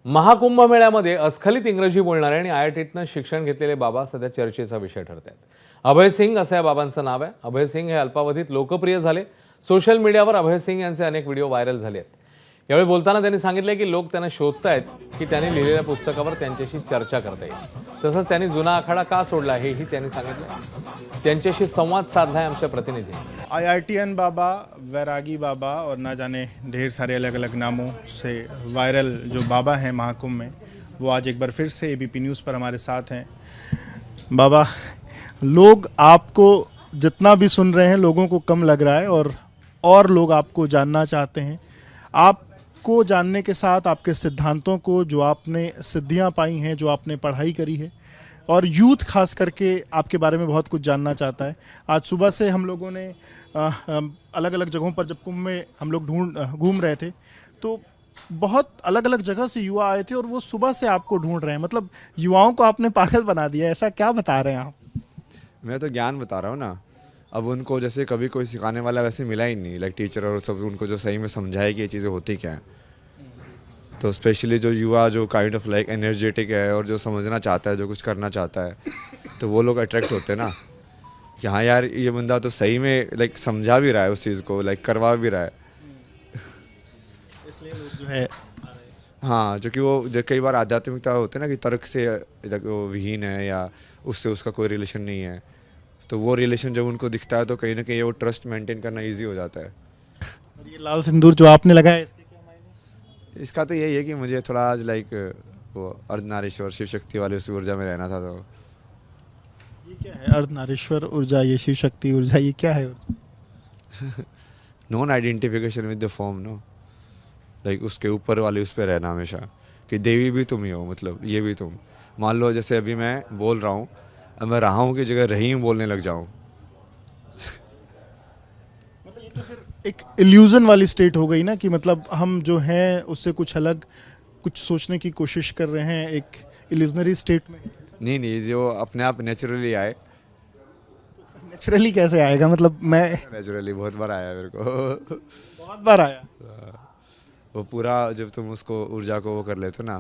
महाकुंभ मेळ्यामध्ये अस्खलित इंग्रजी बोलणारे आणि IITतनं शिक्षण घेतलेले बाबा सध्या चर्चेचा विषय ठरत आहेत. अभय सिंग असं या बाबांचं नाव आहे. अभय सिंग हे अल्पावधीत लोकप्रिय झाले. सोशल मीडियावर अभय सिंग यांचे अनेक व्हिडिओ व्हायरल झाले आहेत. यावेळी बोलताना त्यांनी सांगितले की लोक त्यांना शोधतायत की त्यांनी लिहिलेल्या पुस्तकावर त्यांच्याशी चर्चा करता येईल. तसंच त्यांनी जुना आखाडा का सोडला हेही त्यांनी सांगितलं. त्यांच्याशी संवाद साधलाय आमच्या प्रतिनिधींनी. IITN बाबा, वैरागी बाबा और ना जाने ढेर सारे अलग अलग नामों से वायरल जो बाबा हैं महाकुंभ में, वो आज एक बार फिर से ABP न्यूज़ पर हमारे साथ हैं। बाबा, लोग आपको जितना भी सुन रहे हैं लोगों को कम लग रहा है और लोग आपको जानना चाहते हैं। आपको जानने के साथ आपके सिद्धांतों को, जो आपने सिद्धियां पाई हैं, जो आपने पढ़ाई करी है, और यूथ खास करके आपके बारे में बहुत कुछ जानना चाहता है। आज सुबह से हम लोगों ने अलग अलग जगहों पर जब कुंभ में हम लोग घूम रहे थे तो बहुत अलग अलग जगह से युवा आए थे और वो सुबह से आपको ढूंढ रहे हैं। मतलब युवाओं को आपने पागल बना दिया, ऐसा क्या बता रहे हैं आप? मैं तो ज्ञान बता रहा हूँ ना। अब उनको जैसे कभी कोई सिखाने वाला वैसे मिला ही नहीं, लाइक टीचर और सब उनको जो सही में समझाए कि ये चीज़ें होती क्या हैं। तो स्पेशली जो युवा जो काइंड ऑफ लाइक एनर्जेटिक है और जो समझना चाहता है, जो कुछ करना चाहता है, तो वो लोग अट्रैक्ट होते हैं ना कि हाँ यार ये बंदा तो सही में लाइक समझा भी रहा है उस चीज़ को, लाइक करवा भी रहा है। इसलिए लोग जो है हाँ, जो कि वो जो कई बार आध्यात्मिकता होते हैं ना कि तर्क से वो विहीन है या उससे उसका कोई रिलेशन नहीं है, तो वो रिलेशन जब उनको दिखता है तो कहीं ना कहीं वो ट्रस्ट मेंटेन करना इजी हो जाता है। और ये लाल सिंदूर जो आपने लगाया इसके क्या मायने? इसका तो यही है कि मुझे थोड़ा आज लाइक वो अर्धनारीश्वर शिव शक्ति वाली उस ऊर्जा में रहना था। तो ये क्या है अर्धनारीश्वर ऊर्जा, ये शिव शक्ति ऊर्जा, ये क्या है? Non identification with the form, no, like उसके ऊपर वाले उस पर रहना हमेशा कि देवी भी तुम ही हो, मतलब ये भी तुम। मान लो जैसे अभी मैं बोल रहा हूँ, अब मैं रहा हूँ की जगह रही हूँ बोलने लग जाऊँ। मतलब ये तो फिर एक इल्यूजन वाली स्टेट हो गई ना कि मतलब हम जो हैं उससे कुछ अलग कुछ सोचने की कोशिश कर रहे हैं, एक इल्यूजनरी स्टेट में। नहीं, जो अपने आप नेचुरली आए। नेचुरली कैसे आएगा? मतलब मैं नेचुरली बहुत बार आया मेरे को। बहुत बार आया। वो पूरा जब तुम उसको ऊर्जा को वो कर लेते हो ना,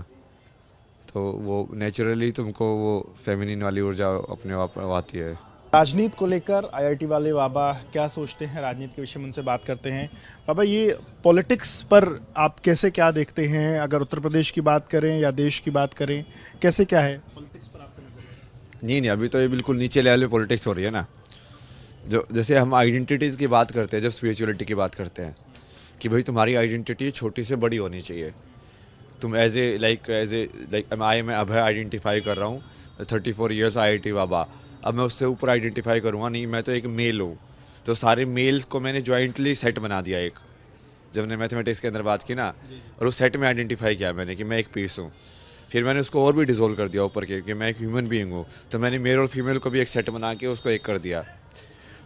तो वो नेचुरली तुमको वो फेमिनिन वाली ऊर्जा अपने आप आती है। राजनीति को लेकर IIT वाले बाबा क्या सोचते हैं, राजनीति के विषय में उनसे बात करते हैं। बाबा, ये पॉलिटिक्स पर आप कैसे क्या देखते हैं? अगर उत्तर प्रदेश की बात करें या देश की बात करें, कैसे क्या है पॉलिटिक्स पर आपका नजरिया? नहीं, अभी तो ये बिल्कुल नीचे लेवल पे पॉलिटिक्स हो रही है ना। जो जैसे हम आइडेंटिटीज़ की बात करते हैं, जब स्पिरिचुअलिटी की बात करते हैं कि भाई तुम्हारी आइडेंटिटी छोटी से बड़ी होनी चाहिए। तुम एज ए लाइक मैं अभय आइडेंटिफाई कर रहा हूँ, 34 ईयर्स IIT बाबा। अब मैं उससे ऊपर आइडेंटिफाई करूँगा नहीं, मैं तो एक मेल हूँ। तो सारे मेल्स को मैंने जॉइंटली सेट बना दिया एक, जब मैंने मैथमेटिक्स के अंदर बात की ना, और उस सेट में आइडेंटिफाई किया मैंने कि मैं एक पीस हूँ। फिर मैंने उसको और भी डिसोल्व कर दिया ऊपर के कि मैं एक ह्यूमन बीइंग हूँ। तो मैंने मेल और फीमेल को भी एक सेट बना के उसको एक कर दिया।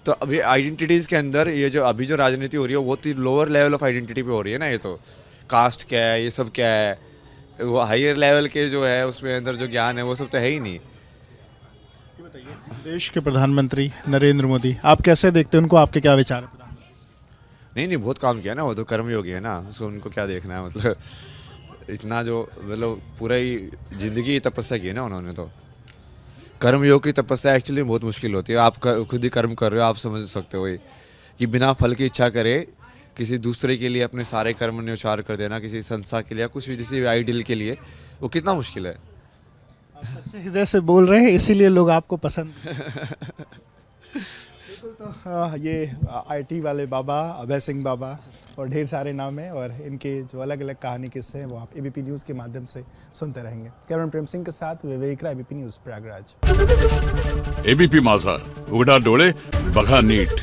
तो अभी आइडेंटिटीज़ के अंदर ये जो अभी जो राजनीति हो रही है वो तो लोअर लेवल ऑफ आइडेंटिटी पे हो रही है ना। ये तो कास्ट क्या है, ये सब क्या है, वो हायर लेवल के जो है उसमें अंदर जो ज्ञान है वो सब तो है ही नहीं। ये बताइए, देश के प्रधानमंत्री नरेंद्र मोदी, आप कैसे देखते हैं उनको? आपके क्या विचार है? नहीं, बहुत काम किया ना, वो तो कर्मयोगी है ना, उसको उनको क्या देखना है। मतलब इतना जो मतलब पूरा ही ज़िंदगी की तपस्या की है ना उन्होंने। तो कर्मयोग की तपस्या एक्चुअली बहुत मुश्किल होती है। आप खुद ही कर्म कर रहे हो, आप समझ सकते हो ये कि बिना फल की इच्छा करे किसी दूसरे के लिए अपने सारे कर्म न्यौछावर कर देना, किसी संस्था के लिए या कुछ भी किसी आइडियल के लिए, वो कितना मुश्किल है। आप सच्चे हृदय से बोल रहे हैं, इसीलिए लोग आपको पसंद बिल्कुल। तो ये IIT वाले बाबा, अभय सिंह बाबा, और ढेर सारे नाम हैं और इनके जो अलग अलग कहानी किस्से हैं वो आप ABP न्यूज़ के माध्यम से सुनते रहेंगे। कैमरामैन प्रेम सिंह के साथ विवेक राय, ABP न्यूज़ प्रयागराज। ABP माझा, उघडा डोळे बघा नीट।